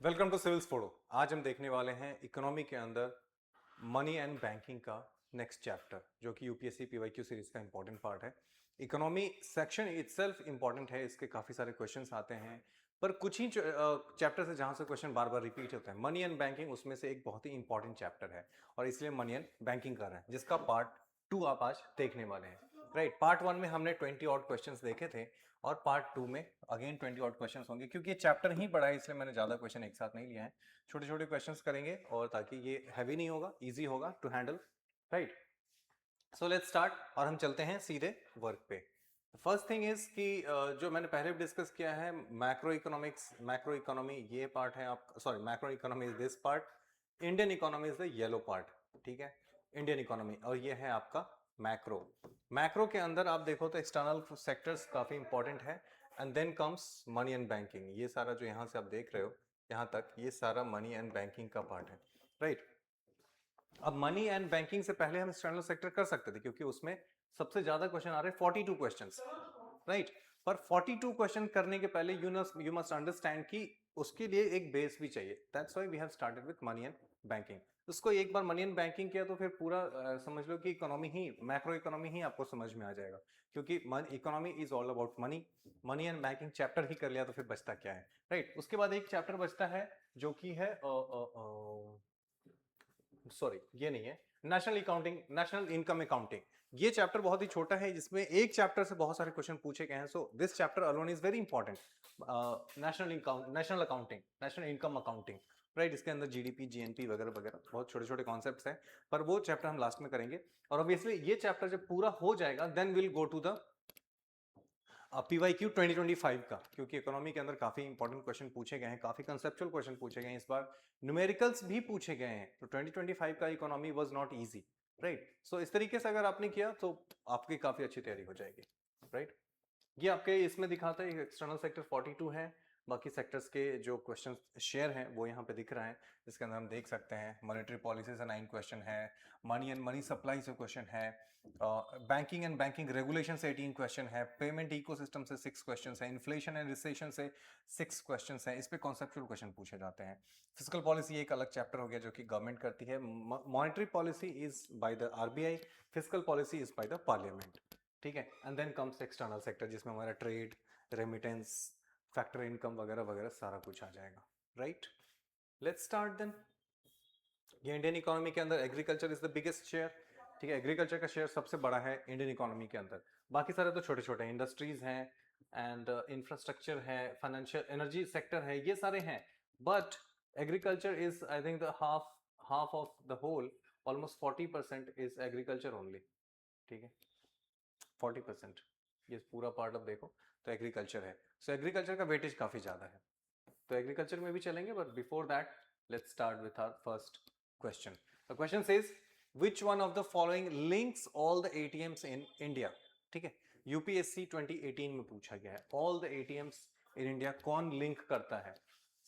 Welcome to civils फोड़ो। आज हम देखने वाले हैं इकोनॉमी के अंदर मनी एंड बैंकिंग का नेक्स्ट चैप्टर, जो कि यूपीएससी पीवाईक्यू सीरीज का इंपॉर्टेंट पार्ट है। इकोनॉमी सेक्शन इटसेल्फ इंपॉर्टेंट है, इसके काफी सारे क्वेश्चंस आते हैं, पर कुछ ही चैप्टर से जहां से क्वेश्चन बार बार रिपीट होते हैं। मनी एंड बैंकिंग उसमें से एक बहुत ही इंपॉर्टेंट चैप्टर है और इसलिए मनी एंड बैंकिंग कर रहे हैं, जिसका पार्ट 2 आप आज देखने वाले हैं। राइट, पार्ट 1 में हमने 20 ऑड क्वेश्चंस देखे थे और पार्ट 2 में अगेन 20 ऑड क्वेश्चंस होंगे। क्योंकि ये चैप्टर ही बड़ा है इसलिए मैंने ज्यादा क्वेश्चन एक साथ नहीं लिया है, छोटे छोटे क्वेश्चंस करेंगे और ताकि ये हैवी नहीं होगा, इजी होगा to handle. Right, so let's start और हम चलते हैं सीधे वर्क पे। फर्स्ट थिंग इज कि जो मैंने पहले भी डिस्कस किया है, मैक्रो इकोनॉमिक्स, मैक्रो इकोनॉमी ये पार्ट है आप, sorry macro economy is this part, Indian economy is the yellow part. ठीक है, इंडियन इकोनॉमी, और ये है आपका मैक्रो। मैक्रो के अंदर आप देखो तो एक्सटर्नल सेक्टर्स काफी इंपॉर्टेंट है, and then comes money and banking. ये सारा जो यहाँ से आप देख रहे हो यहाँ तक, ये सारा मनी एंड बैंकिंग का पार्ट है। राइट, अब मनी एंड बैंकिंग से पहले हम एक्सटर्नल सेक्टर कर सकते थे क्योंकि उसमें सबसे ज्यादा क्वेश्चन आ रहे हैं, 42 क्वेश्चंस। राइट, पर 42 क्वेश्चन करने के पहले यू मस्ट अंडरस्टैंड कि उसके लिए एक बेस भी चाहिए। That's why we have started with money and banking. उसको एक बार मनी एंड बैंकिंग किया तो फिर पूरा समझ लो कि इकोनॉमी ही, मैक्रो इकोनॉमी ही आपको समझ में आ जाएगा, क्योंकि economy is all about money. Money and banking chapter ही कर लिया तो फिर बचता क्या है। राइट, उसके बाद एक चैप्टर बचता है जो कि है सॉरी ये नहीं है, national accounting, national income accounting. ये चैप्टर बहुत ही छोटा है जिसमें एक चैप्टर से बहुत सारे क्वेश्चन पूछे गए हैं। So this chapter alone is very important. National income, national accounting, national income accounting. Right, इसके अंदर जीडीपी, जीएनपी वगैरह वगैरह बहुत छोटे छोटे कॉन्सेप्ट्स हैं, पर वो चैप्टर हम लास्ट में करेंगे। और ऑब्वियसली ये चैप्टर जब पूरा हो जाएगा then will go to the PYQ 2025 का, क्योंकि इकोनॉमी के अंदर काफी इंपॉर्टेंट क्वेश्चन पूछे गए हैं, काफी कंसेप्चुअल क्वेश्चन पूछे गए हैं, इस बार न्यूमेरिकल्स भी पूछे गए हैं। तो 2025 का economy was not easy. Right, so इस तरीके से अगर आपने किया तो आपकी काफी अच्छी तैयारी हो जाएगी। राइट, ये आपके इसमें दिखाता है एक्सटर्नल सेक्टर 42 है, बाकी सेक्टर्स के जो क्वेश्चन शेयर हैं वो यहाँ पे दिख रहा है। इसके अंदर हम देख सकते हैं मॉनेटरी पॉलिसी से 9 क्वेश्चन है, मनी एंड मनी सप्लाई से क्वेश्चन है, बैंकिंग एंड बैंकिंग रेगुलेशन से 18 क्वेश्चन है, पेमेंट इकोसिस्टम से 6 क्वेश्चन है, इन्फ्लेशन एंड रिसेशन से 6 क्वेश्चन है। इस पे कॉन्सेप्चुअल क्वेश्चन पूछे जाते हैं। फिजिकल पॉलिसी एक अलग चैप्टर हो गया जो कि गवर्नमेंट करती है। Monetary policy is by the RBI, physical policy is by the parliament. ठीक है, and then comes external sector जिसमें हमारा ट्रेड, रेमिटेंस, फैक्टर इनकम वगैरह वगैरह सारा कुछ आ जाएगा। Right, let's start then. ये इंडियन इकोनॉमी के अंदर agriculture is the biggest share. ठीक है, एग्रीकल्चर का शेयर सबसे बड़ा है इंडियन इकोनॉमी के अंदर। बाकी सारे तो छोटे छोटे इंडस्ट्रीज हैं एंड इंफ्रास्ट्रक्चर है, फाइनेंशियल एनर्जी सेक्टर है, ये सारे हैं। But agriculture is I think the half half of the whole, almost 40% is agriculture only. ठीक है, 40%, ये पूरा पार्ट अब देखो तो एग्रीकल्चर है। सो एग्रीकल्चर का वेटेज काफी ज्यादा है, तो एग्रीकल्चर में भी चलेंगे। But before that let's start with our first question. The question says which one of the following links all the ATMs in India. ठीक है, यूपीएससी 2018 में पूछा गया है all the ATMs in India कौन लिंक करता है।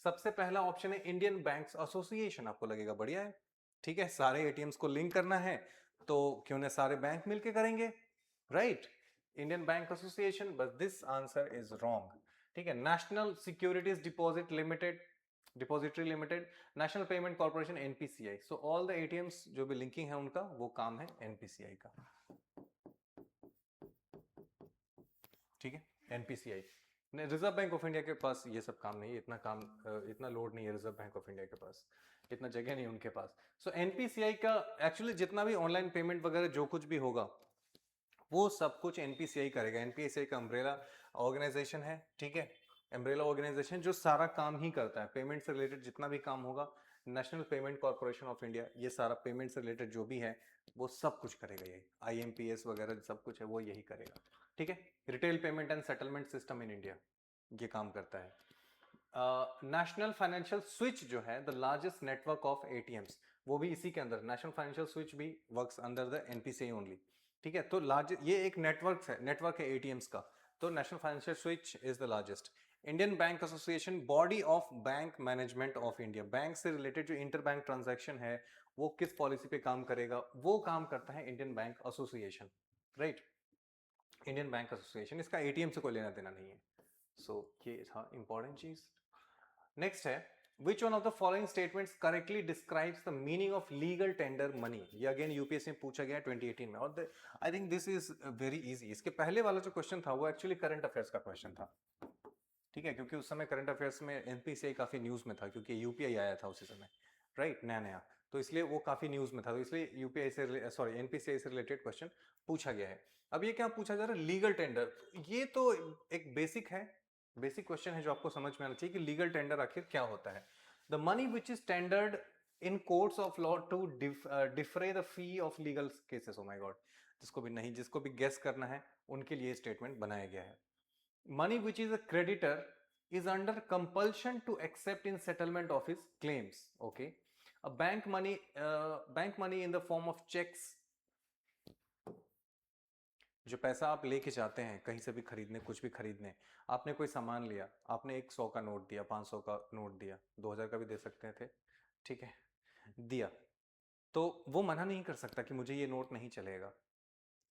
सबसे पहला ऑप्शन है इंडियन बैंक्स एसोसिएशन। आपको लगेगा बढ़िया है, ठीक है, सारे एटीएम्स को लिंक करना है तो क्यों ना सारे बैंक मिलके करेंगे। Right, Indian bank association, but this answer is wrong. ठीक है, national securities deposit limited, depository limited, national payment corporation, NPCI. So all the ATMs जो भी लिंकिंग है उनका वो काम है एनपीसीआई का। ठीक है, NPCI. Reserve bank of India के पास ये सब काम नहीं है, इतना काम, इतना लोड नहीं है रिजर्व बैंक ऑफ इंडिया के पास, इतना जगह नहीं उनके पास। सो एनपीसीआई का एक्चुअली जितना भी ऑनलाइन पेमेंट वगैरह जो कुछ भी होगा वो सब कुछ एनपीसीआई करेगा। एनपीसीआई का अम्ब्रेला ऑर्गेनाइजेशन है। ठीक है, अम्ब्रेला ऑर्गेनाइजेशन जो सारा काम ही करता है, पेमेंट से रिलेटेड जितना भी काम होगा, national payment corporation of India, ये सारा पेमेंट से रिलेटेड जो भी है वो सब कुछ करेगा ये, आईएमपीएस वगैरह सब कुछ है वो यही करेगा। ठीक है, retail payment and settlement system in India ये काम करता है। नेशनल फाइनेंशियल स्विच जो है the largest network of ATMs, वो भी इसी के अंदर, नेशनल फाइनेंशियल स्विच भी works under the NPCI only. ठीक है, तो लार्ज ये एक नेटवर्क है एटीएम्स का, तो national financial switch is the largest. Indian bank association body of bank management of India, bank से रिलेटेड जो इंटर बैंक ट्रांजैक्शन है वो किस पॉलिसी पे काम करेगा, वो काम करता है Indian bank association. Right, Indian bank association, इसका एटीएम से कोई लेना देना नहीं है। सो ये था इंपॉर्टेंट चीज। नेक्स्ट है Which one of the following statements correctly describes the meaning of legal tender money? ये अगेन यूपीएससी में पूछा गया 2018 में, और I think this is very easy. इसके पहले वाला जो क्वेश्चन था वो एक्चुअली करंट अफेयर्स का क्वेश्चन था, ठीक है, क्योंकि उस समय करंट अफेयर्स में एनपीसीआई काफी न्यूज में था, क्योंकि यूपीआई आया था उसी समय, राइट, नया नया, तो इसलिए वो काफी न्यूज में था, तो इसलिए यूपीआई से सॉरी एनपीसीआई से रिलेटेड क्वेश्चन पूछा गया है. अब ये क्या पूछा जा रहा है, लीगल टेंडर. ये तो एक बेसिक है, बेसिक क्वेश्चन है जो आपको समझ में आना चाहिए कि लीगल टेंडर आखिर क्या होता है. The money which is tendered in courts of law to defray the fee of legal cases. Oh my god, जिसको भी गेस करना है उनके लिए स्टेटमेंट बनाया गया है. Money which is a creditor is under compulsion to accept in settlement of his claims. Okay, a bank money in the form of checks. जो पैसा आप लेके जाते हैं कहीं से भी खरीदने, कुछ भी खरीदने, आपने कोई सामान लिया, आपने 100 का नोट दिया, 500 का नोट दिया, 2000 का भी दे सकते थे, ठीक है, दिया, तो वो मना नहीं कर सकता कि मुझे ये नोट नहीं चलेगा.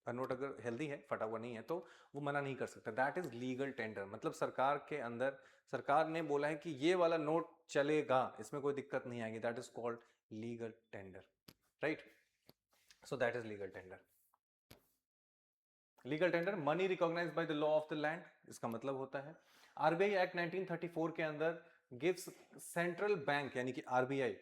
नोट अगर हेल्दी है, फटा हुआ नहीं है, तो वो मना नहीं कर सकता. That is legal tender. मतलब सरकार के अंदर सरकार ने बोला है कि ये वाला नोट चलेगा, इसमें कोई दिक्कत नहीं आएगी. That is called legal tender, right. So that is legal tender. Legal tender, money recognised by the law of the land, इसका मतलब होता है. आरबीआई एक्ट 1934 के अंदर गिव्स सेंट्रल बैंक यानी कि RBI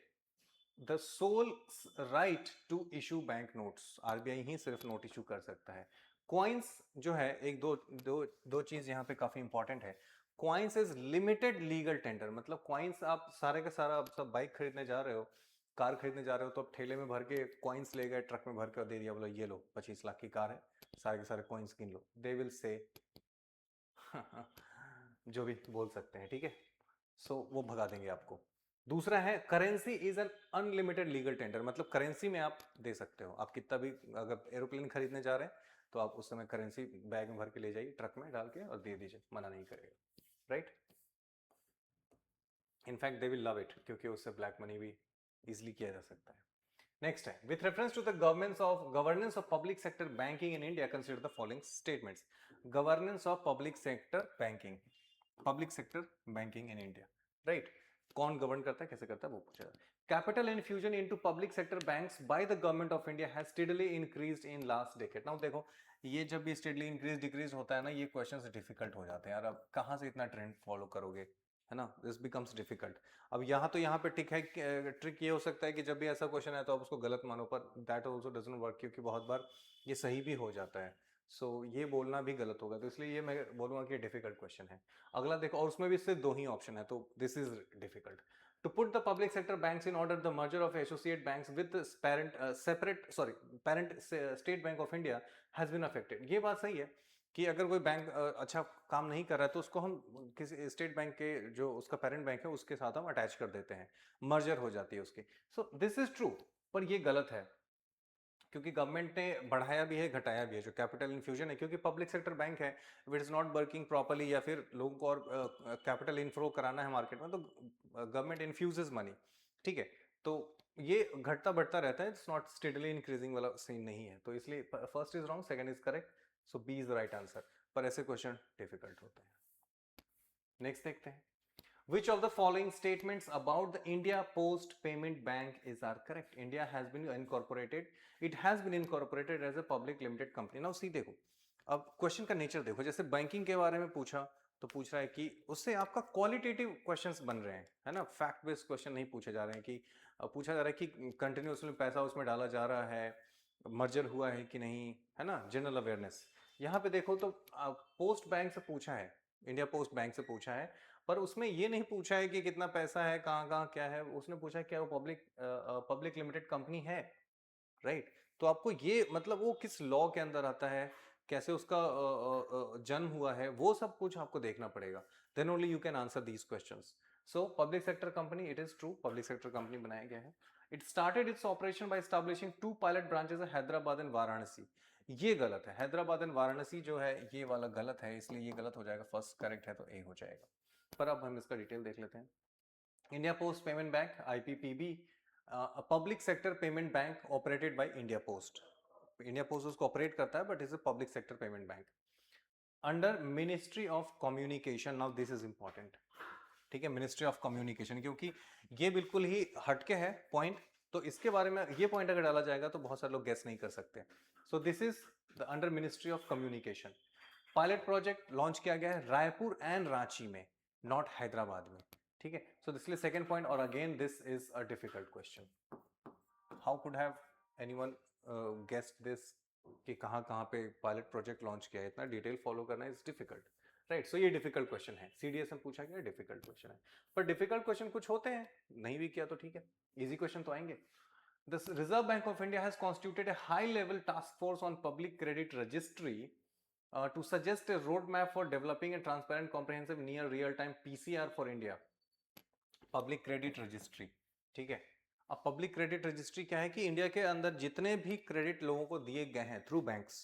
the sole right to issue bank notes. RBI ही सिर्फ नोट इशू कर सकता है. कॉइन्स जो है, एक दो दो दो चीज यहाँ पे काफी इंपॉर्टेंट है. Coins is limited legal tender. मतलब कॉइन्स आप सारे का सारा, आप सब बाइक खरीदने जा रहे हो, कार खरीदने जा रहे हो, तो आप ठेले में भर के कॉइन्स ले गए, ट्रक में भर के और दे दिया, बोलो ये लो 25 लाख की कार है, सारे के सारे कॉइन्स गिन लो. दे विल से जो भी बोल सकते हैं, ठीक है. सो वो भगा देंगे आपको. दूसरा है currency is an unlimited legal tender. मतलब करेंसी में आप दे सकते हो, आप कितना भी, अगर एरोप्लेन खरीदने जा रहे हैं तो आप उस समय करेंसी बैग में भर के ले जाइए, ट्रक में डाल के और दे दीजिए, मना नहीं करेगा, right. In fact they will love it, क्योंकि उससे ब्लैक मनी भी इजिली किया जा सकता है. नेक्स्ट है, with reference to the governance of public sector banking in India consider the following statements. Governance of public sector banking, public sector banking in India, right. कौन govern करता है, कैसे करता है, वो पूछा. Capital infusion into public sector banks by the government of India has steadily increased in last decade. Now देखो, ये जब भी स्टेडीली इंक्रीज डिक्रीज होता है ना, ये क्वेश्चंस डिफिकल्ट हो जाते हैं यार. अब कहाँ से इतना ट्रेंड फॉलो करोगे, है ना, दिस बिकम्स डिफिकल्ट. अब यहाँ पे टिक है, ट्रिक ये हो सकता है कि जब भी ऐसा क्वेश्चन है तो आप उसको गलत मानो, पर दैट ऑल्सो डजंट वर्क, क्योंकि बहुत बार ये सही भी हो जाता है. सो ये बोलना भी गलत होगा, तो इसलिए ये मैं बोलूंगा कि डिफिकल्ट क्वेश्चन है. अगला देखो, और उसमें भी सिर्फ 2 ही ऑप्शन है, तो this is difficult. To put the public sector banks in order, the merger of associate banks with parent State Bank of India has been affected. ये बात सही है कि अगर कोई बैंक अच्छा काम नहीं कर रहा है तो उसको हम किसी स्टेट बैंक के जो उसका पेरेंट बैंक है उसके साथ हम अटैच कर देते हैं, मर्जर हो जाती है उसकी. सो दिस इज ट्रू, पर ये गलत है, क्योंकि गवर्नमेंट ने बढ़ाया भी है, घटाया भी है जो कैपिटल इन्फ्यूजन है, क्योंकि पब्लिक सेक्टर बैंक है, it is not working properly, या फिर लोगों को और कैपिटल इनफ्लो कराना है मार्केट में, तो गवर्नमेंट इन्फ्यूजेस मनी, ठीक है. तो ये घटता बढ़ता रहता है, इट्स नॉट स्टेडली इंक्रीजिंग वाला सीन नहीं है. तो इसलिए first is wrong, second is correct, so B is the right answer. पर ऐसे क्वेश्चन डिफिकल्ट होते हैं. नेक्स्ट देखते हैं. Which of the following statements about the India Post Payment Bank is are correct? India has been incorporated. It has been incorporated as a public limited company. Now see देखो, अब question का nature देखो. जैसे banking के बारे में पूछा तो पूछ रहा है कि उससे आपका क्वालिटेटिव क्वेश्चंस बन रहे हैं, है ना, फैक्ट बेस्ड क्वेश्चन नहीं पूछे जा रहे हैं कि पूछा जा रहा है कि कंटिन्यूसली पैसा उसमें डाला जा रहा है, मर्जर हुआ है कि नहीं, है ना, जनरल अवेयरनेस. यहाँ पे देखो तो पोस्ट बैंक से पूछा है, इंडिया पोस्ट बैंक से पूछा है, पर उसमें ये नहीं पूछा है कि कितना पैसा है, कहाँ कहाँ क्या है. उसने पूछा है क्या वो पब्लिक लिमिटेड कंपनी है, राइट. तो आपको ये मतलब वो किस लॉ के अंदर आता है, कैसे उसका जन्म हुआ है, वो सब कुछ आपको देखना पड़ेगा. Then only you can answer these questions. So public sector company, it is true, public sector company बनाया गया है. It started its operation by establishing 2 pilot branches Hyderabad and Varanasi. ये गलत है, हैदराबाद एंड वाराणसी जो है ये वाला गलत है, इसलिए ये गलत हो जाएगा. फर्स्ट करेक्ट है तो ए हो जाएगा. पर अब हम इसका डिटेल देख लेते हैं. India post payment bank, IPPB, public sector payment bank operated by India post. India post उसको ऑपरेट करता है, but is a public sector payment bank under ministry of communication. Now this is important, ठीक है, ministry of communication, क्योंकि ये बिल्कुल ही हटके है पॉइंट, तो इसके बारे में ये पॉइंट अगर डाला जाएगा तो बहुत सारे लोग गेस नहीं कर सकते। So this is the under ministry of communication. Pilot project launch किया गया है रायपुर एंड रांची में, नॉट हैदराबाद में, ठीक है। सो दिस सेकंड पॉइंट, और again this is a difficult question, how could have anyone guessed this कि कहाँ कहाँ पे पायलट प्रोजेक्ट लॉन्च किया है, इतना डिटेल फॉलो करना इज डिफिकल्ट, राइट। सो ये डिफिकल्ट क्वेश्चन है, सीडीएस में पूछा गया डिफिकल्ट क्वेश्चन है, पर डिफिकल्ट क्वेश्चन कुछ होते हैं, नहीं भी किया तो ठीक है, इजी क्वेश्चन तो आएंगे। The Reserve Bank of India has constituted a high-level task force on public credit registry to suggest a roadmap for developing a transparent, comprehensive, near real-time PCR for India. Public credit registry, ठीक है। अब public credit registry क्या है कि India के अंदर जितने भी क्रेडिट लोगों को दिए गए हैं through banks,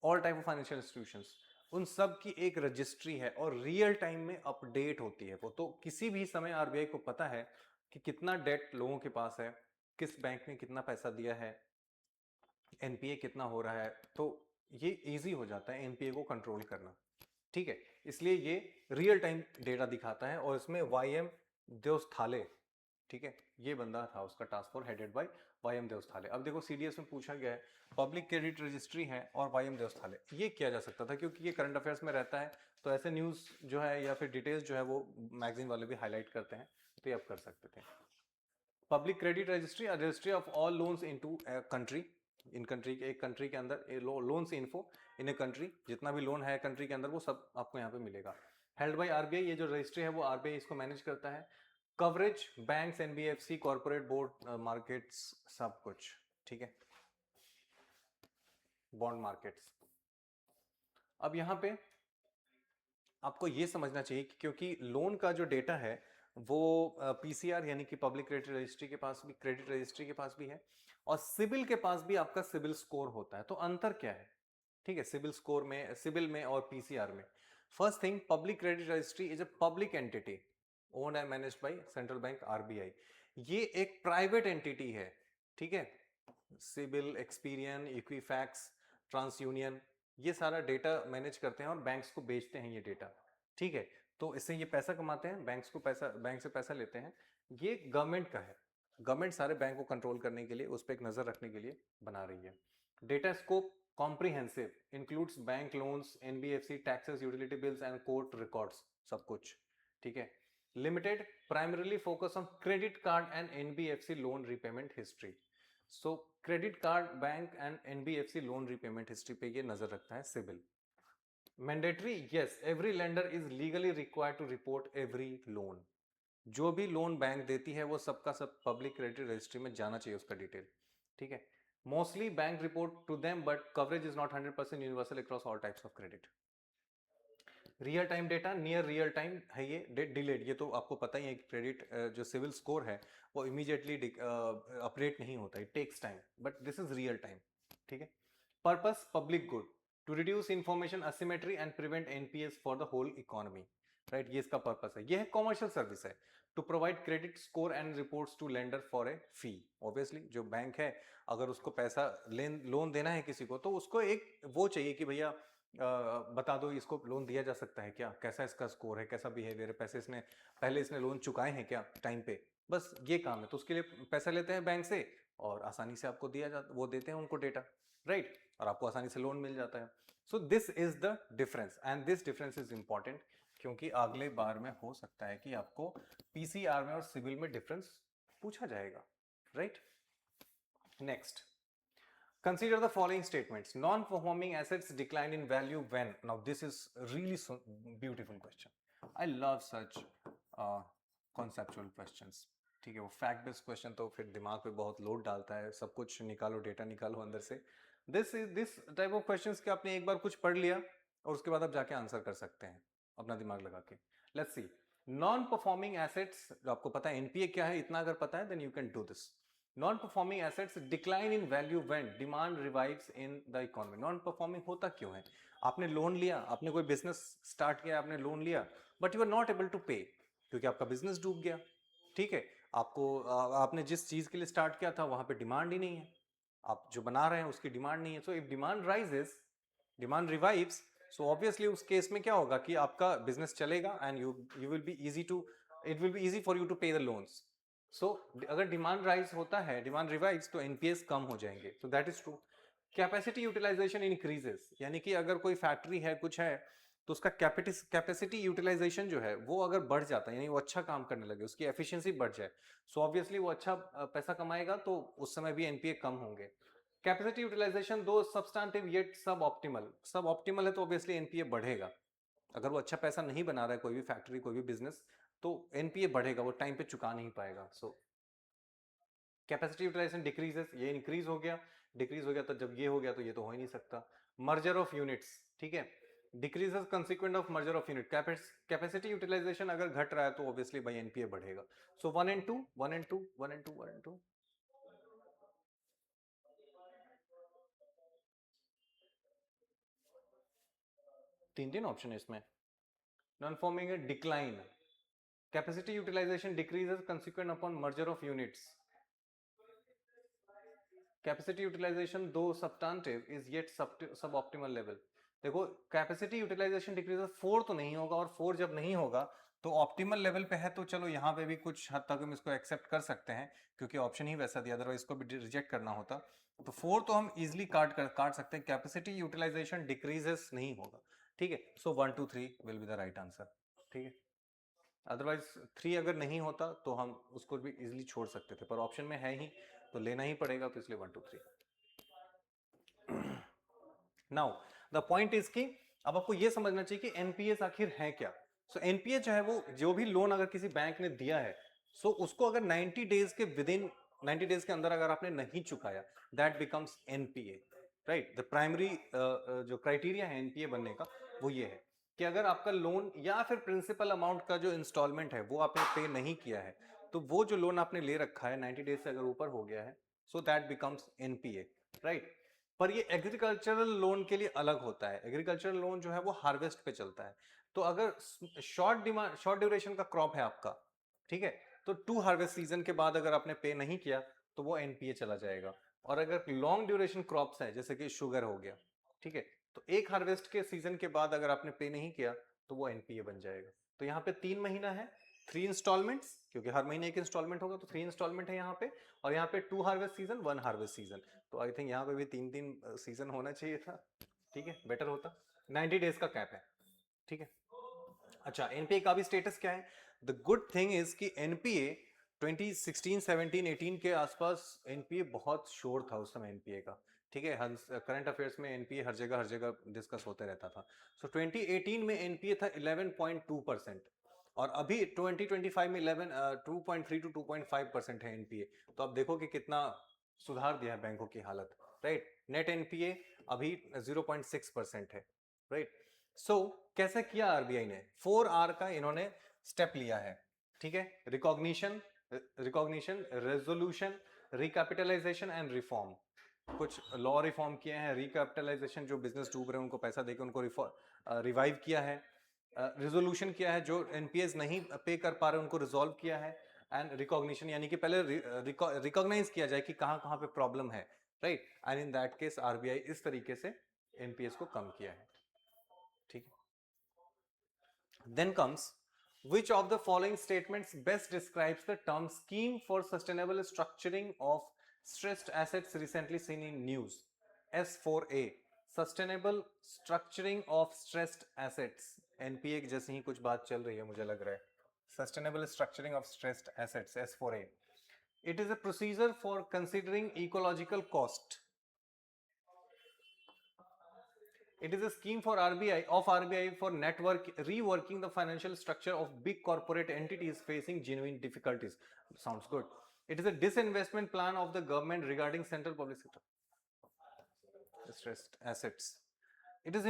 all type of financial institutions, उन सब की एक रजिस्ट्री है और रियल टाइम में अपडेट होती है वो, तो किसी भी समय आरबीआई को पता है कि कितना डेट लोगों के पास है, किस बैंक ने कितना पैसा दिया है, एनपीए कितना हो रहा है, तो ये इजी हो जाता है एनपीए को कंट्रोल करना, ठीक है। इसलिए ये रियल टाइम डेटा दिखाता है, और इसमें वाईएम देवस्थाले, ठीक है, ये बंदा था, उसका टास्क फोर्स हेडेड बाय वाईएम देवस्थाले। अब देखो सीडीएस में पूछा गया है पब्लिक क्रेडिट रजिस्ट्री है और वाईएम देवस्थाले, ये किया जा सकता था क्योंकि ये करंट अफेयर्स में रहता है, तो ऐसे न्यूज जो है या फिर डिटेल्स जो है वो मैगजीन वाले भी हाईलाइट करते हैं, तो ये आप कर सकते थे। Public credit registry, registry of all loans into country, in country के, एक कंट्री के अंदर loans info in a country, जितना भी लोन है कंट्री के अंदर वो सब आपको यहाँ पे मिलेगा। हेल्ड बाय आरबीआई, ये जो रजिस्ट्री है वो आरबीआई इसको मैनेज करता है। Coverage banks, NBFC, corporate board, markets, सब कुछ, ठीक है, बॉन्ड मार्केट्स। अब यहाँ पे आपको ये समझना चाहिए कि क्योंकि लोन का जो डेटा है वो पीसीआर यानी कि पब्लिक क्रेडिट रजिस्ट्री के पास भी, क्रेडिट रजिस्ट्री के पास भी है, और सिबिल के पास भी आपका सिबिल स्कोर होता है, तो अंतर क्या है, ठीक है, सिबिल स्कोर में, सिबिल में और पीसीआर में। First thing, public credit registry is a public entity owned and managed by central bank RBI, ये एक प्राइवेट एंटिटी है, ठीक है। CIBIL, Experian, Equifax, TransUnion, ये सारा डेटा मैनेज करते हैं और बैंक्स को बेचते हैं ये डेटा, ठीक है। तो इससे ये पैसा कमाते हैं, बैंक्स को पैसा, बैंक से पैसा लेते हैं, ये गवर्नमेंट का है, गवर्नमेंट सारे बैंक को कंट्रोल करने के लिए, उस पर एक नजर रखने के लिए बना रही है। Data scope comprehensive, includes bank loans, NBFC, taxes, utility bills and court records, सब कुछ, ठीक है। Limited, primarily focus on credit card and NBFC loan repayment history, so credit card, bank and NBFC loan repayment history पे ये नजर रखता है CIBIL. Mandatory, yes, every lender is legally required to report every loan, जो भी loan bank देती है वो सबका सब पब्लिक क्रेडिट रजिस्ट्री में जाना चाहिए उसका डिटेल, ठीक है। Mostly bank report to them but coverage is not 100% universal across all types of credit. Real time data, near real time है ये, डिलेड, ये तो आपको पता ही है, क्रेडिट जो सिविल स्कोर है वो इमीडिएटली अपडेट नहीं होता, it takes time, but this is real time, ठीक है। Purpose, public good, to reduce information asymmetry and prevent NPS for the whole economy, right, ये इसका पर्पस है। ये है कॉमर्शियल सर्विस है, to provide credit score and reports to lender for a fee. Obviously जो बैंक है अगर उसको पैसा लोन देना है किसी को, तो उसको एक वो चाहिए कि भैया बता दो इसको लोन दिया जा सकता है क्या, कैसा इसका स्कोर है, कैसा बिहेवियर है, पैसे इसने पहले इसने लोन चुकाए हैं क्या टाइम पे, बस ये काम है, तो उसके लिए पैसा लेते हैं बैंक से और आसानी से आपको दिया जाता, वो देते हैं उनको डेटा, राइट, और आपको आसानी से लोन मिल जाता है। So this is the difference and this difference is important, क्योंकि अगले बार में हो सकता है कि आपको पीसीआर में और सिविल में डिफरेंस पूछा जाएगा, right. Next, consider the following statements. Non-performing assets decline in value when? Now this is really so beautiful question. I love such conceptual questions. ठीक है, वो फैक्ट बेस्ड क्वेश्चन तो फिर दिमाग पे बहुत लोड डालता है, सब कुछ निकालो, डेटा निकालो अंदर से। दिस टाइप ऑफ क्वेश्चंस के आपने एक बार कुछ पढ़ लिया और उसके बाद आप जाके आंसर कर सकते हैं अपना दिमाग लगा के। Let's see, non performing assets, जो आपको पता है एनपीए क्या है, इतना अगर पता है then you can do this. Non-performing assets decline in value when demand revives in the economy. Non-performing होता क्यों है? आपने लोन लिया, आपने कोई बिजनेस स्टार्ट किया, आपने लोन लिया, but you are not able to pay क्योंकि आपका बिजनेस डूब गया, ठीक है। आपको आपने जिस चीज के लिए स्टार्ट किया था वहां पे डिमांड ही नहीं है, आप जो बना रहे हैं उसकी डिमांड नहीं है। So if demand rises, demand revives, so obviously उस केस में क्या होगा कि आपका बिजनेस चलेगा and you will be easy to, it will be easy for you to pay the loans. So अगर डिमांड राइज होता है, डिमांड रिवाइज, तो एनपीएस कम हो जाएंगे. So that is true. Capacity utilisation increases, यानी कि अगर कोई फैक्ट्री है, कुछ है, तो उसका कैपेसिटी यूटिलाइजेशन जो है वो अगर बढ़ जाता है, यानी वो अच्छा काम करने लगे, उसकी एफिशिएंसी बढ़ जाए, सो ऑब्वियसली वो अच्छा पैसा कमाएगा, तो उस समय भी एनपीए कम होंगे. कैपेसिटी यूटिलाइजेशन दो सब्सटैंटिव येट सब ऑप्टिमल, सब ऑप्टिमल है तो ऑब्वियसली एनपीए बढ़ेगा. अगर वो अच्छा पैसा नहीं बना रहा है, कोई भी फैक्ट्री, कोई भी बिजनेस, तो एनपीए बढ़ेगा, वो टाइम पे चुका नहीं पाएगा. सो कैपेसिटी यूटिलाइजेशन डिक्रीजेस, ये इंक्रीज हो गया, डिक्रीज हो गया, तो जब ये हो गया तो ये तो हो ही नहीं सकता. मर्जर ऑफ यूनिट्स, ठीक है, decreases consequent of merger of unit. Capacity utilisation अगर घट रहा है तो ऑब्वियसली भाई एनपीए बढ़ेगा. सो 1 and 2, 1 and 2, 1 and 2, 1 and 2. तीन तीन ऑप्शन है इसमें. नॉन फॉर्मिंग है decline. Capacity utilisation decreases consequent upon merger of units. Capacity utilisation दो substantive is yet suboptimal level. देखो कैपेसिटी यूटिलाइजेशन डिक्रीजेस, 4 तो नहीं होगा, और 4 जब नहीं होगा तो ऑप्टिमल लेवल पे है, तो चलो यहाँ पे भी कुछ हद तक हम इसको एक्सेप्ट कर सकते हैं, क्योंकि ऑप्शन ही वैसा दिया, अदरवाइज इसको भी रिजेक्ट करना होता. तो 4 तो हम इजिली काट सकते हैं. कैपेसिटी यूटिलाइजेशन डिक्रीजेस नहीं होगा, ठीक है. So 1 2 3 will be the right answer, ठीक है. अदरवाइज 3 अगर नहीं होता तो हम उसको भी इजिली छोड़ सकते थे, पर ऑप्शन में है ही तो लेना ही पड़ेगा, तो इसलिए 1 2 3. नाउ द पॉइंट इज कि अब आपको यह समझना चाहिए कि एनपीएस आखिर है क्या. सो एनपीए जो है वो जो भी लोन अगर किसी बैंक ने दिया है, सो उसको अगर 90 डेज के विदिन 90 डेज के अंदर अगर आपने नहीं चुकाया, that becomes NPA, right. The primary जो क्राइटेरिया है एनपीए बनने का वो ये है कि अगर आपका लोन या फिर प्रिंसिपल अमाउंट का जो इंस्टॉलमेंट है वो आपने पे नहीं किया है, तो वो जो लोन आपने ले रखा है 90 डेज से अगर ऊपर हो गया है, so that becomes NPA, right. पर ये एग्रीकल्चरल लोन के लिए अलग होता है. एग्रीकल्चरल लोन जो है वो हार्वेस्ट पे चलता है. तो अगर शॉर्ट ड्यूरेशन का क्रॉप है आपका, ठीक है, तो 2 हार्वेस्ट सीजन के बाद अगर आपने पे नहीं किया तो वो एनपीए चला जाएगा. और अगर लॉन्ग ड्यूरेशन क्रॉप्स है, जैसे कि शुगर हो गया, ठीक है, तो एक हार्वेस्ट के सीजन के बाद अगर आपने पे नहीं किया तो वो एनपीए बन जाएगा. तो यहाँ पे 3 महीना है, 3 इंस्टॉलमेंट्स, क्योंकि हर महीने एक इंस्टॉलमेंट होगा, तो 3 इंस्टॉलमेंट है यहाँ पे. और यहाँ पे 2 हार्वेस्ट सीजन, 1 हार्वेस्ट सीजन. तो आई थिंक यहाँ पे भी 3 सीजन होना चाहिए था, ठीक है, बेटर होता. 90 डेज का कैप है, ठीक है. अच्छा, एनपीए का भी स्टेटस क्या है? द गुड थिंग इज कि एनपीए 2016 17 18 के आसपास एनपीए बहुत शोर था उस समय एनपीए का, ठीक है. करंट अफेयर्स में एनपीए हर जगह डिस्कस होते रहता था. सो 2018 में एनपीए था 11.2%, और अभी 2025 में 2.3 to 2.5% है एनपीए. तो अब देखो कि कितना सुधार दिया है बैंकों की हालत, राइट. नेट एनपीए अभी 0.6% है, राइट. सो कैसे किया आरबीआई ने? 4R का इन्होंने स्टेप लिया है, ठीक है. Recognition, resolution, recapitalisation and reform. कुछ लॉ रिफॉर्म किए हैं. रिकैपिटलाइजेशन, जो बिजनेस डूब रहे हैं उनको पैसा देकर उनको रिवाइव किया है. रेजोल्यूशन किया है, जो एनपीएस नहीं पे कर पा रहे उनको रिजॉल्व किया है. एंड रिकॉग्निशन, यानी कि पहले रिकॉग्नाइज किया जाए कि कहां कहां पे प्रॉब्लम है, right. And in that case RBI इस तरीके से एनपीएस को कम किया है, ठीक है. Then comes, which of the following statements best describes the term scheme for sustainable structuring of stressed assets recently seen in news? S4A, sustainable structuring of stressed assets. NPA जैसी ही कुछ बात चल रही है मुझे लग रहा है. Sustainable structuring of stressed assets, S4A. It is a procedure for considering ecological cost. It is a scheme for RBI for reworking the financial structure of big corporate entities facing genuine difficulties. Sounds good. It is a disinvestment plan of the government regarding central public sector stressed assets. It is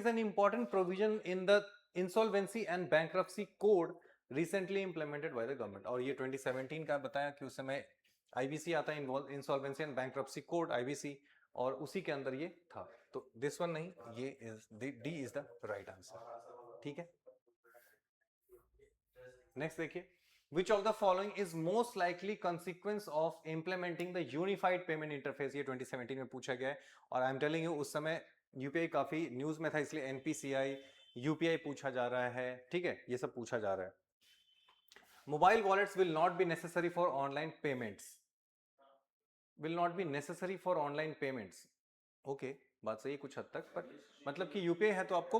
an important provision in the insolvency and bankruptcy code recently implemented by the government. और ये 2017 का बताया कि उस समय IBC आता है, insolvency and bankruptcy code, IBC, और उसी के अंदर ये था. तो दिस वन नहीं, ये is D is the right answer, ठीक है. नेक्स्ट देखिए, which of the following is most likely consequence of implementing the unified payment interface. ये 2017 में पूछा गया है, और आई एम टेलिंग यू उस समय यूपीआई काफी न्यूज में था, इसलिए एनपीसीआई, यूपीआई पूछा जा रहा है, ठीक है, ये सब पूछा जा रहा है। Mobile wallets will not be necessary for online payments, will not be necessary for online payments. Okay, बात सही है कुछ हद तक, पर मतलब कि यूपीआई है तो आपको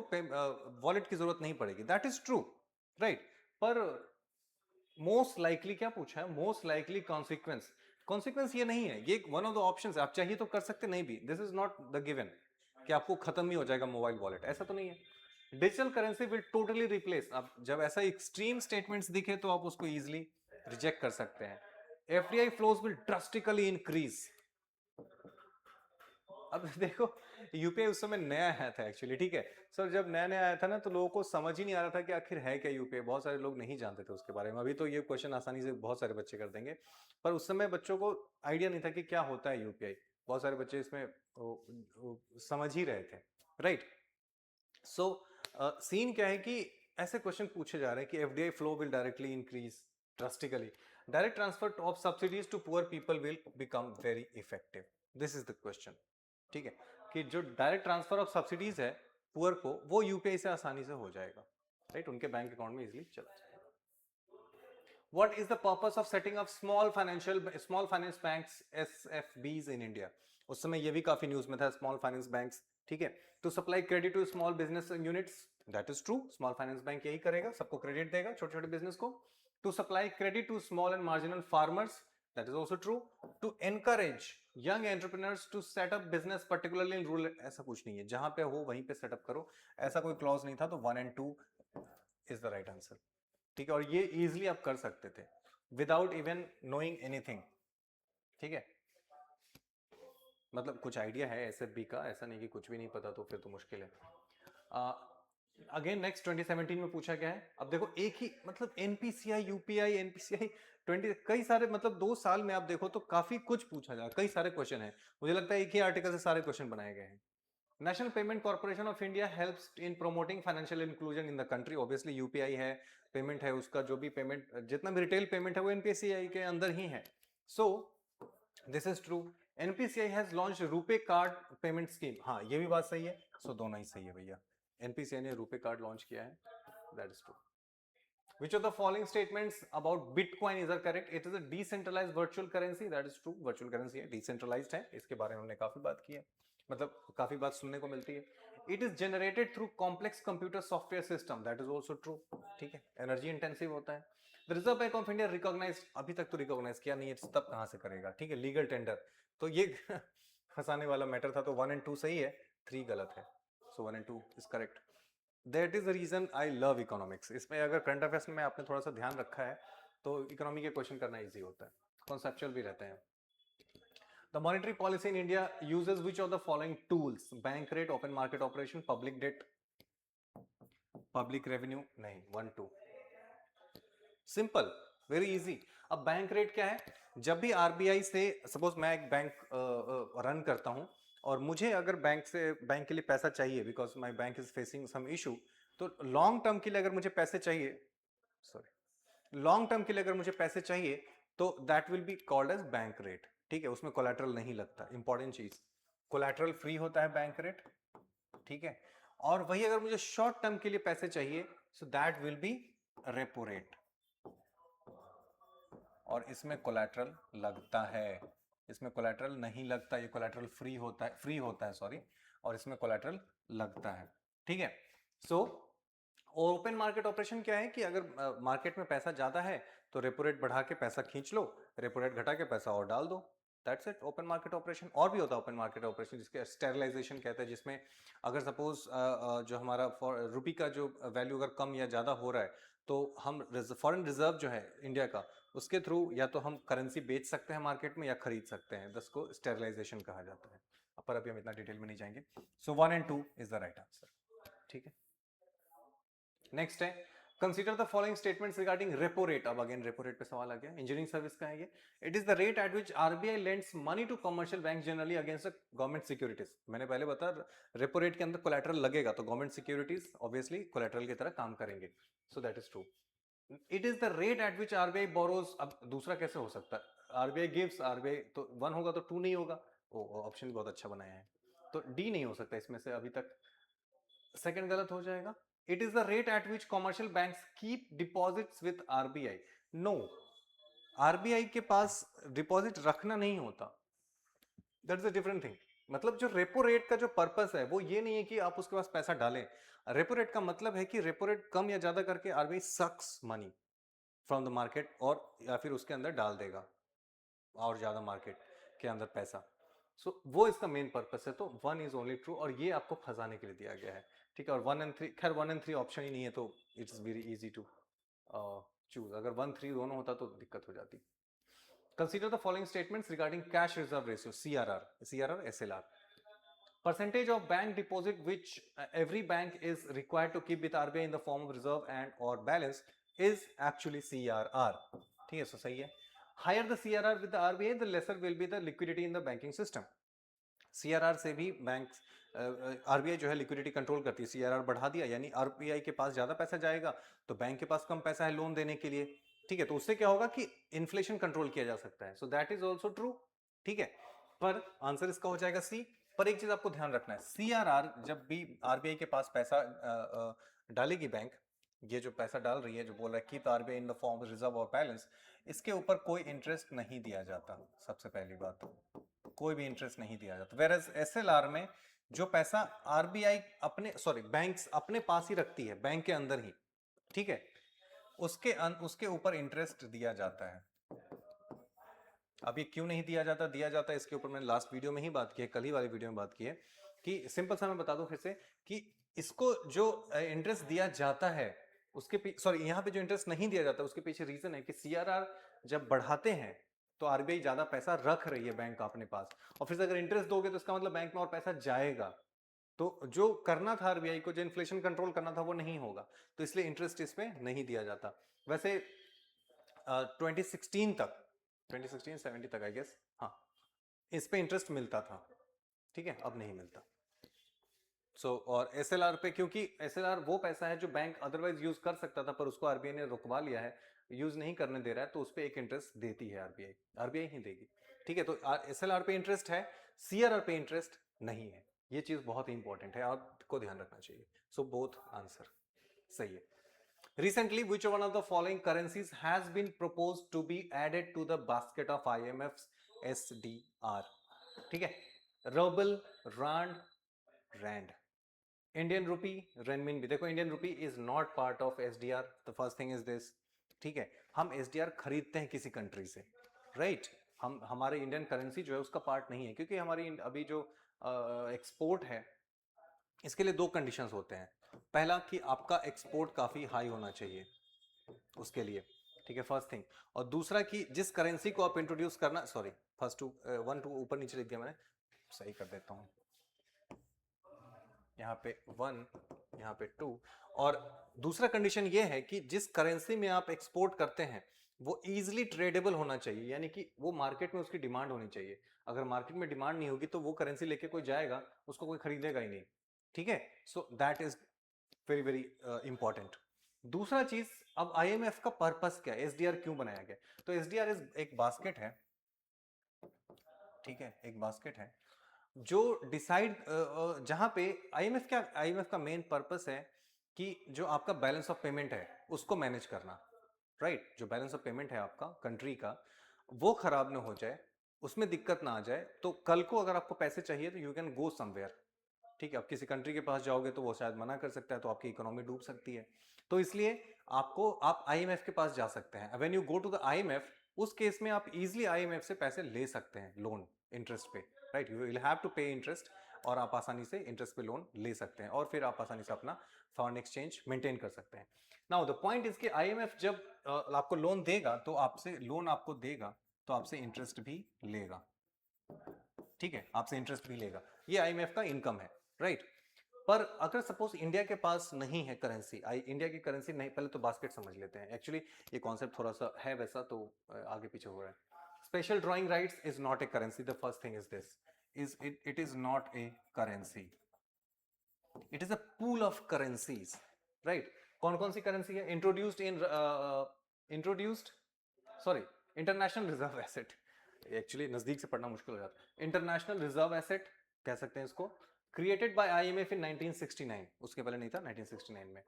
वॉलेट की जरूरत नहीं पड़ेगी, दैट इज ट्रू, राइट। पर मोस्ट लाइकली क्या पूछा है, मोस्ट लाइकली कॉन्सिक्वेंस, कॉन्सिक्वेंस ये नहीं है, ये वन ऑफ द ऑप्शंस है, आप चाहिए तो कर सकते, नहीं भी, this is not the given कि आपको खत्म ही हो जाएगा मोबाइल वॉलेट, ऐसा तो नहीं है। Digital currency will totally replace, अब जब ऐसा एक्सट्रीम स्टेटमेंट्स दिखे तो आप उसको इजीली रिजेक्ट कर सकते हैं। FDI flows will drastically increase. अब देखो, यूपीआई उस समय नया आया था एक्चुअली, ठीक है सर, जब नया नया आया था ना तो लोगों को समझ ही नहीं आ रहा था कि आखिर है क्या यूपीआई, बहुत सारे लोग नहीं जानते थे उसके बारे में। अभी तो ये क्वेश्चन आसानी से बहुत सारे बच्चे कर देंगे, पर उस समय बच्चों को आइडिया नहीं था कि क्या होता है यूपीआई, बहुत सारे बच्चे इसमें समझ ही रहे थे, राइट। सो सीन क्या है कि ऐसे क्वेश्चन पूछे जा रहे हैं कि FDI flow will directly increase drastically, direct transfer of subsidies to poor people will become very effective, this is the question, ठीक है, कि जो डायरेक्ट ट्रांसफर ऑफ सब्सिडीज है पुअर को, वो यूपीआई से आसानी से हो जाएगा, राइट, उनके बैंक अकाउंट में इजीली चला जाएगा। What is the purpose of setting up small finance banks SFBs in India? उस समय ये भी काफी न्यूज में था, स्मॉल फाइनेंस बैंक्स, ठीक है, to supply credit to small business units, that is true, small finance bank यही करेगा, सबको क्रेडिट देगा, छोटे छोटे बिजनेस को। To supply credit to small and marginal farmers, that is also true. To encourage young entrepreneurs to set up business particularly in rural, ऐसा कुछ नहीं है, जहां पे हो वहीं पे सेटअप करो, ऐसा कोई क्लॉज नहीं था, तो 1 and 2 is the right answer, ठीक है, और ये इजीली आप कर सकते थे विदाउट इवन नोइंग एनीथिंग, ठीक है, मतलब कुछ आइडिया है एसएफबी का, ऐसा नहीं कि कुछ भी नहीं पता, तो फिर तो मुश्किल है। अगेन नेक्स्ट 2017 में पूछा गया है, अब देखो एक ही मतलब एनपीसीआई यूपीआई एनपीसीआई 20, कई सारे, मतलब 2 साल में आप देखो तो काफी कुछ पूछा जा, कई सारे क्वेश्चन है, मुझे लगता है एक ही आर्टिकल से सारे क्वेश्चन बनाए गए हैं। National payment corporation of India helps in promoting financial inclusion in the country, obviously UPI है, पेमेंट है, उसका जो भी पेमेंट, जितना भी रिटेल पेमेंट है वो एनपीसीआई के अंदर ही है, so this is true. NPCI has launch RuPay card payment scheme, हाँ ये भी बात सही है, सो दोनों ही सही है भैया, एनपीसीआई ने रुपे कार्ड लॉन्च किया है, that is true. Which of the following statements about Bitcoin is correct? It is a decentralized virtual currency. That is true. Virtual currency है, decentralized है, इसके बारे में हमने काफी बात की है, मतलब काफी बात सुनने को मिलती है। It is generated through complex computer software system. That is also true. ठीक है, एनर्जी इंटेंसिव होता है। The Reserve Bank of India recognized, अभी तक तो रिकॉग्नाइज किया नहीं है, तब कहाँ से करेगा, ठीक है, लीगल टेंडर, तो ये फंसाने वाला मैटर था, तो 1 and 2 सही है, 3 गलत है, so 1 and 2 is correct. That is the reason I love economics, इसमें अगर करंट अफेयर्स में आपने थोड़ा सा ध्यान रखा है तो इकोनॉमी के क्वेश्चन करना इजी होता है, कॉन्सेप्चुअल भी रहते हैं। The monetary policy in India uses which of the following tools? Bank rate, open market operation, public debt, public revenue, नहीं, 1 2, सिंपल, वेरी इजी। अब बैंक रेट क्या है, जब भी आरबीआई से, सपोज मैं एक बैंक रन करता हूं और मुझे अगर बैंक के लिए पैसा चाहिए, because my bank is facing some issue, तो लॉन्ग टर्म के लिए अगर मुझे पैसे चाहिए, सॉरी, लॉन्ग टर्म के लिए अगर मुझे पैसे चाहिए, तो that will be called as bank rate, ठीक है, उसमें कोलैटरल नहीं लगता, इंपॉर्टेंट चीज, कोलैटरल फ्री होता है बैंक रेट, ठीक है। और वही अगर मुझे शॉर्ट टर्म के लिए पैसे चाहिए, so that will B repo rate, और इसमें कोलैटरल लगता है, इसमें कोलैटरल नहीं लगता, ये कोलैटरल फ्री होता है सॉरी, और इसमें कोलैटरल लगता है, ठीक है। सो ओपन मार्केट ऑपरेशन क्या है कि अगर मार्केट में पैसा ज्यादा है तो रेपो रेट बढ़ा के पैसा खींच लो, रेपो रेट घटा के पैसा और डाल दो, that's it, open market operation. और भी होता है ओपन मार्केट ऑपरेशन जिसके स्टेरिलाइजेशन कहते हैं, जिसमें अगर सपोज जो हमारा रुपी का जो वैल्यू अगर कम या ज्यादा हो रहा है, तो हम फॉरेन रिजर्व जो है इंडिया का, उसके थ्रू या तो हम करेंसी बेच सकते हैं मार्केट में या खरीद सकते हैं, जिसको स्टेरिलाइजेशन कहा जाता है, पर अभी हम इतना डिटेल में नहीं जाएंगे। So 1 and 2 is the right answer, ठीक है। नेक्स्ट है, consider the following statements regarding repo rate, अब अगेन रेपो रेट पे सवाल आ गया, इंजीनियरिंग सर्विस का है ये। It is the rate at which RBI lends money to commercial bank generally against government securities, मैंने पहले बताया रेपो रेट के अंदर कोलैटरल लगेगा तो गवर्नमेंट सिक्योरिटीज ऑब्वियसली कोलैटरल की तरह काम करेंगे, सो that is true. It is the rate at which RBI borrows, अब दूसरा कैसे हो सकता है, आरबीआई गिव्स, आरबीआई तो 1 होगा तो 2 नहीं होगा, ऑप्शन बहुत अच्छा बनाया है। तो डी नहीं हो सकता इसमें से अभी तक, सेकंड गलत हो जाएगा। It is the rate at which commercial banks keep deposits with RBI. No, RBI के पास डिपॉजिट रखना नहीं होता, दैट्स अ डिफरेंट थिंग। मतलब जो रेपो रेट का जो पर्पस है वो ये नहीं है कि आप उसके पास पैसा डालें। रेपो रेट का मतलब है कि रेपो रेट कम या ज्यादा करके RBI sucks money from the market, और या फिर उसके अंदर डाल देगा और ज्यादा मार्केट के अंदर पैसा। सो वो इसका मेन पर्पस है। तो 1 इज ओनली ट्रू, और ये आपको फंसाने के लिए दिया गया है, ठीक है। और 1 एंड 3, खैर 1 एंड 3 ऑप्शन ही नहीं है, तो it's very easy to choose. अगर 1 3 दोनों होता तो दिक्कत हो जाती। Consider the following statements regarding cash reserve ratio, CRR, SLR. Percentage of bank deposit which every bank is required to keep with RBI in the form of reserve and or balance is actually CRR. ठीक है, सही है। Higher the CRR with the RBI, the lesser will be the liquidity in the banking system. CRR से भी bank, RBI जो है liquidity control करती है। CRR बढ़ा दिया यानी आरबीआई के पास ज्यादा पैसा जाएगा, तो बैंक के पास कम पैसा है लोन देने के लिए, ठीक है। तो उससे क्या होगा कि इन्फ्लेशन कंट्रोल किया जा सकता है। सो दैट इज ऑल्सो ट्रू, ठीक है। पर आंसर इसका हो जाएगा सी। पर एक चीज आपको ध्यान रखना है, सीआरआर जब भी आरबीआई के पास पैसा डालेगी बैंक, ये जो पैसा डाल रही है, जो बोल रहा है keep RBI in the form reserve और बैलेंस, इसके ऊपर कोई इंटरेस्ट नहीं दिया जाता। सबसे पहली बात, कोई भी इंटरेस्ट नहीं दिया जाता। वेरएज एसएलआर में जो पैसा आरबीआई अपने बैंक्स अपने पास ही रखती है, बैंक के अंदर ही, ठीक है, उसके ऊपर इंटरेस्ट दिया जाता है। अब ये क्यों नहीं दिया जाता, इसके ऊपर मैंने लास्ट वीडियो में ही बात की है, कल ही वाली वीडियो में बात की है, कि सिंपल सा मैं बता दूं फिर से कि इसको जो इंटरेस्ट दिया जाता है उसके यहाँ पे जो इंटरेस्ट नहीं दिया जाता उसके पीछे रीजन है कि सीआरआर जब बढ़ाते हैं तो आरबीआई ज्यादा पैसा रख रही है बैंक अपने पास, और फिर अगर इंटरेस्ट दोगे तो इसका मतलब बैंक में और पैसा जाएगा, तो जो करना था आरबीआई को, जो इन्फ्लेशन कंट्रोल करना था वो नहीं होगा, तो इसलिए इंटरेस्ट इसमें नहीं दिया जाता। वैसे 2016 तक, 2016-17 तक आई गेस, हाँ, इस पे इंटरेस्ट मिलता था, ठीक है, अब नहीं मिलता। और एसएलआर पे, क्योंकि एसएलआर वो पैसा है जो बैंक अदरवाइज यूज कर सकता था, पर उसको आरबीआई ने रुकवा लिया है, यूज नहीं करने दे रहा है, तो उस पर एक इंटरेस्ट देती है आरबीआई, आरबीआई ही देगी, ठीक है। तो एसएलआर पे इंटरेस्ट है, सीआरआर पे इंटरेस्ट नहीं है। ये चीज बहुत ही इंपॉर्टेंट है, आपको ध्यान रखना चाहिए। सो बोथ आंसर सही है। Recently, which one of the following currencies has been proposed to be added to the basket of IMF's SDR? ठीक है, rouble, rand, Indian rupee, renminbi. देखो, Indian rupee is not part of SDR, the first thing is this, ठीक है। हम SDR खरीदते हैं किसी country से, राइट, हम हमारे इंडियन करेंसी जो है उसका पार्ट नहीं है, क्योंकि हमारी अभी जो एक्सपोर्ट है, इसके लिए दो कंडीशंस होते हैं। पहला कि आपका एक्सपोर्ट काफी हाई होना चाहिए उसके लिए, ठीक है, फर्स्ट थिंग। और दूसरा कि जिस करेंसी को आप इंट्रोड्यूस करना, सॉरी, फर्स्ट टू 1 2 ऊपर नीचे लिख दिया मैंने, सही कर देता हूँ, यहाँ पे 1, यहाँ पे 2। और दूसरा कंडीशन ये है कि जिस करेंसी में आप एक्सपोर्ट करते हैं वो इजीली ट्रेडेबल होना चाहिए, यानी कि वो मार्केट में उसकी डिमांड होनी चाहिए। अगर मार्केट में डिमांड नहीं होगी तो वो करेंसी लेके कोई जाएगा, उसको कोई खरीदेगा ही नहीं, ठीक है। सो that is very very important. दूसरा चीज, अब आईएमएफ का पर्पस क्या है, एसडीआर क्यों बनाया गया? तो एसडीआर इज एक बास्केट है, ठीक है, एक बास्केट है जो डिसाइड, जहां पे आईएमएफ का मेन पर्पस है कि जो आपका बैलेंस ऑफ पेमेंट है उसको मैनेज करना, राइट। जो बैलेंस ऑफ पेमेंट है आपका कंट्री का, वो खराब ना हो जाए, उसमें दिक्कत ना आ जाए, तो कल को अगर आपको पैसे चाहिए तो यू कैन गो समवेयर, ठीक है। आप किसी कंट्री के पास जाओगे तो वो शायद मना कर सकता है, तो आपकी इकोनॉमी डूब सकती है, तो इसलिए आप आईएमएफ के पास जा सकते हैं। When you go to the IMF, उस केस में आप इजीली आईएमएफ से पैसे ले सकते हैं लोन, इंटरेस्ट पे, right, you will have to pay interest, और आप आसानी से इंटरेस्ट पे लोन ले सकते हैं, और फिर आप आसानी से अपना फॉरेन एक्सचेंज मेंटेन कर सकते हैं। नाउ द पॉइंट इज कि आईएमएफ जब आपको लोन देगा तो आपको देगा तो आपसे इंटरेस्ट भी लेगा, ठीक है, आपसे इंटरेस्ट भी लेगा, ये आईएमएफ का इनकम है, राइट। पर अगर सपोज इंडिया के पास नहीं है करेंसी, इंडिया की करेंसी नहीं, पहले तो बास्केट समझ लेते हैं, एक्चुअली ये कॉन्सेप्ट थोड़ा सा है वैसा, तो आगे पीछे हो रहा है। Special drawing rights is not a currency, the first thing is this, it is not a currency, it is a pool of currencies, right. कौन कौन सी करेंसी है? Introduced sorry international reserve asset, actually नजदीक से पढ़ना मुश्किल हो जाता है। इंटरनेशनल रिजर्व एसेट, कह सकते हैं इसको, क्रिएटेड बाय आईएमएफ इन 1969, उसके पहले नहीं था, 1969 में,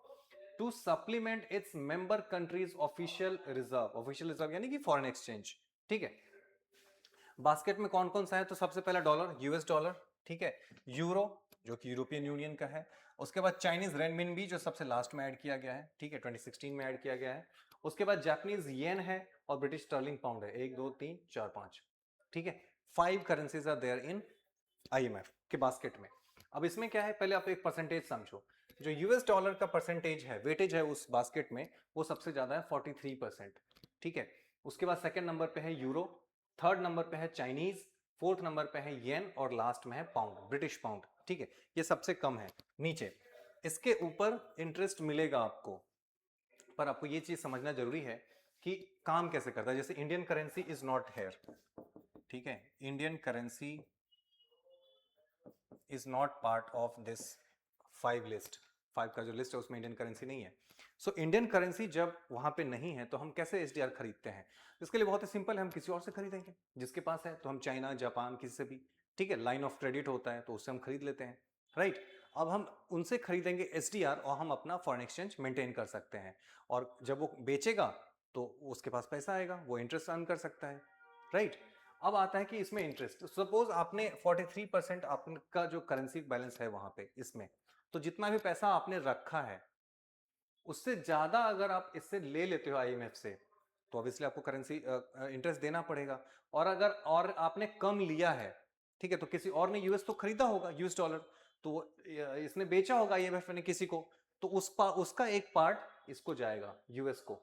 to supplement its member countries official reserve यानी कि फॉरेन एक्सचेंज। ठीक है, बास्केट में कौन कौन सा है, तो सबसे पहला डॉलर, यूएस डॉलर, ठीक है, यूरो जो कि यूरोपियन यूनियन का है, उसके बाद चाइनीज रेनमिनबी जो सबसे लास्ट में ऐड किया गया है, ठीक है, 2016 में ऐड किया गया है, उसके बाद जापानीज येन है और ब्रिटिश स्टर्लिंग पाउंड है, 1 2 3 4 5, ठीक है, 5 currencies are there in IMF के बास्केट में। अब इसमें क्या है, पहले आप एक परसेंटेज समझो, जो यूएस डॉलर का परसेंटेज है, वेटेज है उस बास्केट में, वो सबसे ज्यादा है 43%, ठीक है, उसके बाद सेकंड नंबर पे है यूरो, थर्ड नंबर पे है चाइनीज, फोर्थ नंबर पे है येन और लास्ट में है पाउंड, ब्रिटिश पाउंड, ठीक है, ये सबसे कम है। नीचे इसके ऊपर इंटरेस्ट मिलेगा आपको, पर आपको ये चीज समझना जरूरी है कि काम कैसे करता है। जैसे Indian currency is not here, ठीक है, Indian currency is not part of this 5 list, 5 का जो लिस्ट है उसमें इंडियन करेंसी नहीं है। सो इंडियन करेंसी जब वहां पे नहीं है तो हम कैसे एसडीआर खरीदते हैं, इसके लिए बहुत ही सिंपल है, हम किसी और से खरीदेंगे जिसके पास है, तो हम चाइना जापान किसी से भी, ठीक है, लाइन ऑफ क्रेडिट होता है तो उससे हम खरीद लेते हैं, राइट। अब हम उनसे खरीदेंगे एसडीआर और हम अपना फॉरेन एक्सचेंज मेंटेन कर सकते हैं, और जब वो बेचेगा तो उसके पास पैसा आएगा, वो इंटरेस्ट अर्न कर सकता है, राइट। अब आता है कि इसमें इंटरेस्ट, सपोज आपने 43% आपका जो करेंसी बैलेंस है वहां पे इसमें, तो जितना भी पैसा आपने रखा है उससे ज्यादा अगर आप इससे ले लेते हो आईएमएफ से, तो ऑब्वियसली आपको करेंसी इंटरेस्ट देना पड़ेगा। और अगर और आपने कम लिया है, ठीक है, तो किसी और ने यूएस तो खरीदा होगा, यूएस डॉलर, तो इसने बेचा होगा आईएमएफ ने किसी को, तो उसका एक पार्ट इसको जाएगा यूएस को,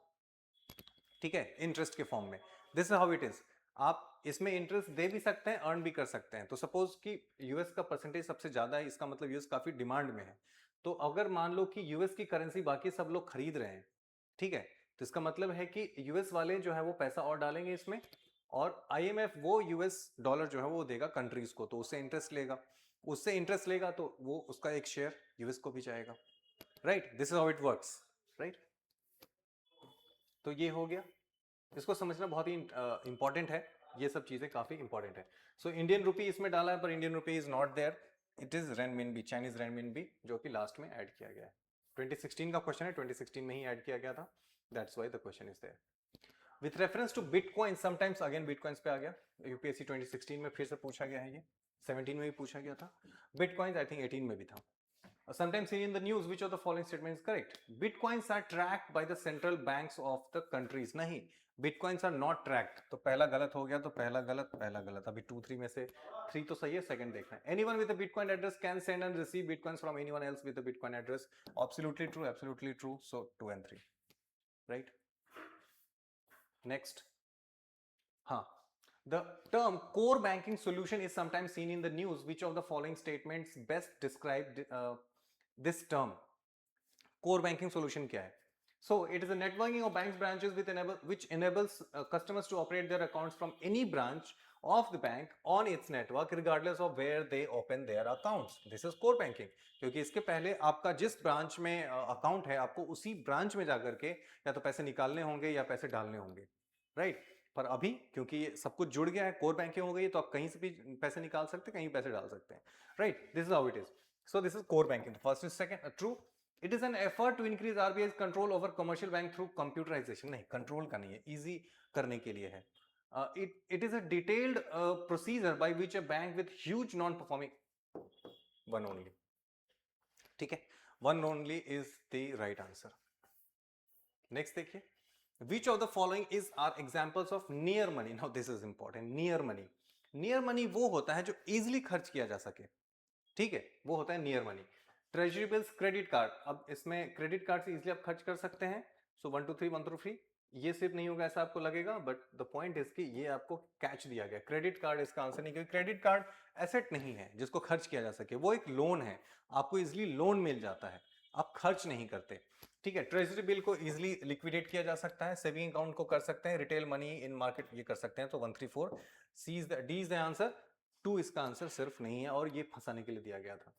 ठीक है, इंटरेस्ट के फॉर्म में। This is how it is. आप इसमें इंटरेस्ट दे भी सकते हैं, अर्न भी कर सकते हैं। तो सपोज कि यूएस का परसेंटेज सबसे ज्यादा है, इसका मतलब यूएस काफी डिमांड में है। तो अगर मान लो कि यूएस की करेंसी बाकी सब लोग खरीद रहे हैं, ठीक है, तो इसका मतलब है कि यूएस वाले जो है वो पैसा और डालेंगे इसमें, और आईएमएफ वो यूएस डॉलर जो है वो देगा कंट्रीज को, तो उससे इंटरेस्ट लेगा, उससे इंटरेस्ट लेगा तो वो उसका एक शेयर यूएस को भी जाएगा, right. This is how it works, right. तो ये हो गया, इसको समझना बहुत ही इंपॉर्टेंट है, ये सब चीजें काफी इंपॉर्टेंट है। सो इंडियन रुपी इसमें डाला है, पर Indian rupee is not there, it is renminbi, Chinese renminbi, जो कि लास्ट में ऐड किया गया है। 2016 का क्वेश्चन है, 2016 में ही ऐड किया गया था, that's why the question is there. With reference to bitcoin, sometimes again bitcoins पे आ गया, यूपीएससी 2016 में फिर से पूछा गया है, ये 17 में भी पूछा गया था, बिटकॉइन आई थिंक 18 में भी था। Sometimes seen in the news, which of the following statement is correct? Bitcoins are tracked by the central banks of the countries. नहीं, bitcoins are not tracked. तो पहला गलत हो गया, तो पहला गलत, पहला गलत। अभी 2 3 में से 3 तो सही है, सेकंड देखना है। Anyone with a Bitcoin address can send and receive bitcoins from anyone else with a Bitcoin address. Absolutely true, absolutely true. So 2 and 3, right? Next. हाँ. The term core banking solution is sometimes seen in the news. Which of the following statements best describe this term? Core banking solution क्या है? So it is a networking of banks branches which enables customers to operate their accounts from any branch of the bank on its network regardless of where they open their accounts. This is core banking. क्योंकि इसके पहले आपका जिस branch में account है, आपको उसी branch में जाकर के या तो पैसे निकालने होंगे या पैसे डालने होंगे, राइट। पर अभी क्योंकि ये सब कुछ जुड़ गया है, कोर बैंकिंग हो गई है, तो आप कहीं से भी पैसे निकाल सकते हैं, कहीं पैसे डाल सकते हैं, right. This is how it is. So this is core banking. First is second true. It is an effort to increase RBI's control over commercial bank through computerization. नहीं, कंट्रोल का नहीं है, इजी करने के लिए है। It is a detailed procedure by which a bank with huge non-performing, one only, ठीक है, one only is the right answer. Next देखिए, which of the following is are examples of near money? Now this is important. near money, near money वो होता है जो easily खर्च किया जा सके, ठीक है, वो होता है near money. Treasury bills, credit card, अब इसमें क्रेडिट कार्ड से इजीली आप खर्च कर सकते हैं। सो 1 2 3 1 थ्रू 3, ये सिर्फ नहीं होगा ऐसा आपको लगेगा, बट द पॉइंट इज कि ये आपको कैच दिया गया, क्रेडिट कार्ड इसका आंसर नहीं, क्योंकि क्रेडिट कार्ड एसेट नहीं है जिसको खर्च किया जा सके, वो एक लोन है, आपको इजिली लोन मिल जाता है, आप खर्च नहीं करते, ठीक है। ट्रेजरी बिल को इजिली लिक्विडेट किया जा सकता है, सेविंग अकाउंट को कर सकते हैं, रिटेल मनी इन मार्केट ये कर सकते हैं। तो 1 3 4 C is the, D is the answer, 2 इसका आंसर सिर्फ नहीं है, और ये फंसाने के लिए दिया गया था,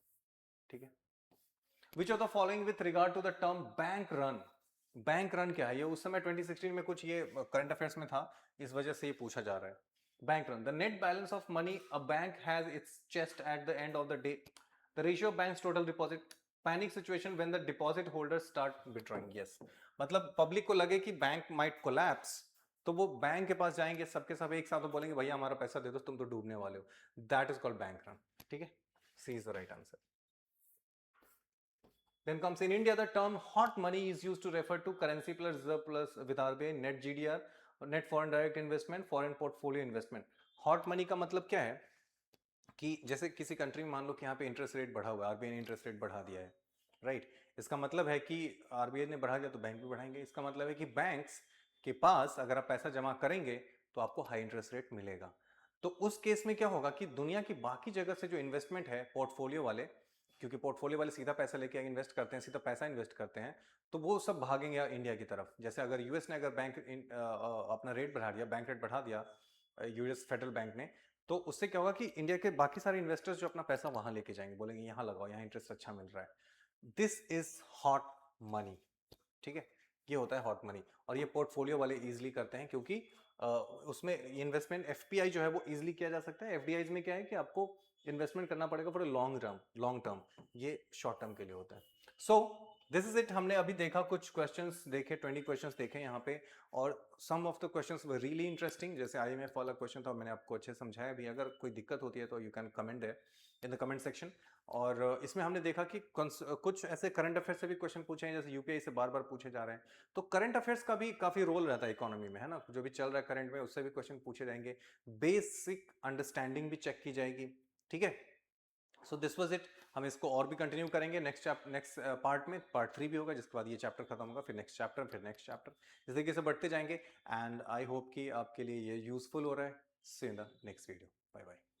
ठीक है। Which of the following with regard to the term bank run? Bank run क्या है? ये उस समय 2016 में कुछ ये करंट अफेयर्स में था, इस वजह से ये पूछा जा रहा है। Bank run. The net balance of money a bank has its chest at the end of the day. The ratio of bank's total deposit. Panic situation when the deposit holders start withdrawing. Yes. मतलब public को लगे कि bank might collapse, तो वो bank के पास जाएंगे, सबके सब एक साथ बोलेंगे भैया हमारा पैसा दे दो, तुम तो डूबने वाले हो. That is called bank run. ठीक है? C is the right answer. Then comes in India, the term hot money is used to refer to currency plus reserve plus with RBI, net GDR, net foreign direct investment, foreign portfolio investment. Hot money का मतलब क्या है कि जैसे किसी country में मान लो कि यहाँ पे इंटरेस्ट रेट बढ़ा हुआ है, आरबीआई ने इंटरेस्ट रेट बढ़ा दिया है, राइट. इसका मतलब है कि आरबीआई ने बढ़ा दिया तो बैंक भी बढ़ाएंगे. इसका मतलब है कि बैंक्स के पास अगर आप पैसा जमा करेंगे तो आपको हाई इंटरेस्ट रेट मिलेगा. तो उस केस में क्या होगा कि दुनिया की बाकी जगह से जो इन्वेस्टमेंट है पोर्टफोलियो वाले, क्योंकि पोर्टफोलियो वाले सीधा पैसा लेके इन्वेस्ट करते हैं, सीधा पैसा इन्वेस्ट करते हैं, तो वो सब भागेंगे इंडिया की तरफ. जैसे अगर यूएस ने अगर बैंक अपना रेट बढ़ा दिया, बैंक रेट बढ़ा दिया यूएस फेडरल बैंक ने, तो उससे क्या होगा कि इंडिया के बाकी सारे इन्वेस्टर्स जो अपना पैसा वहां लेके जाएंगे, बोलेंगे यहाँ लगाओ, यहाँ इंटरेस्ट अच्छा मिल रहा है. This is hot money. ठीक है, ये होता है हॉट मनी. और ये पोर्टफोलियो वाले इजीली करते हैं क्योंकि उसमें इन्वेस्टमेंट एफपीआई जो है वो इजीली किया जा सकता है. एफडीआई में क्या है कि आपको इन्वेस्टमेंट करना पड़ेगा फॉर लॉन्ग टर्म. ये शॉर्ट टर्म के लिए होता है. So this is it. हमने अभी देखा कुछ क्वेश्चंस देखे, 20 क्वेश्चंस देखे यहाँ पे, और some of the questions were really interesting. जैसे आईएमएफ वाला क्वेश्चन था, मैंने आपको अच्छे समझाया भी. अगर कोई दिक्कत होती है तो you can comment there in the comment section. और इसमें हमने देखा कि कुछ ऐसे करंट अफेयर्स से भी क्वेश्चन पूछे हैं, जैसे यूपीआई से बार बार पूछे जा रहे हैं. तो करंट अफेयर्स का भी काफी रोल रहता है इकोनॉमी में, है ना. जो भी चल रहा है करंट में उससे भी क्वेश्चन पूछे जाएंगे. बेसिक अंडरस्टैंडिंग भी चेक की जाएगी. ठीक है. So this was it. हम इसको और भी कंटिन्यू करेंगे नेक्स्ट पार्ट में. पार्ट 3 भी होगा, जिसके बाद ये चैप्टर खत्म होगा, फिर नेक्स्ट चैप्टर, फिर नेक्स्ट चैप्टर, इस तरीके से बढ़ते जाएंगे. एंड आई होप कि आपके लिए ये यूजफुल हो रहा है. See you in the next video. Bye bye.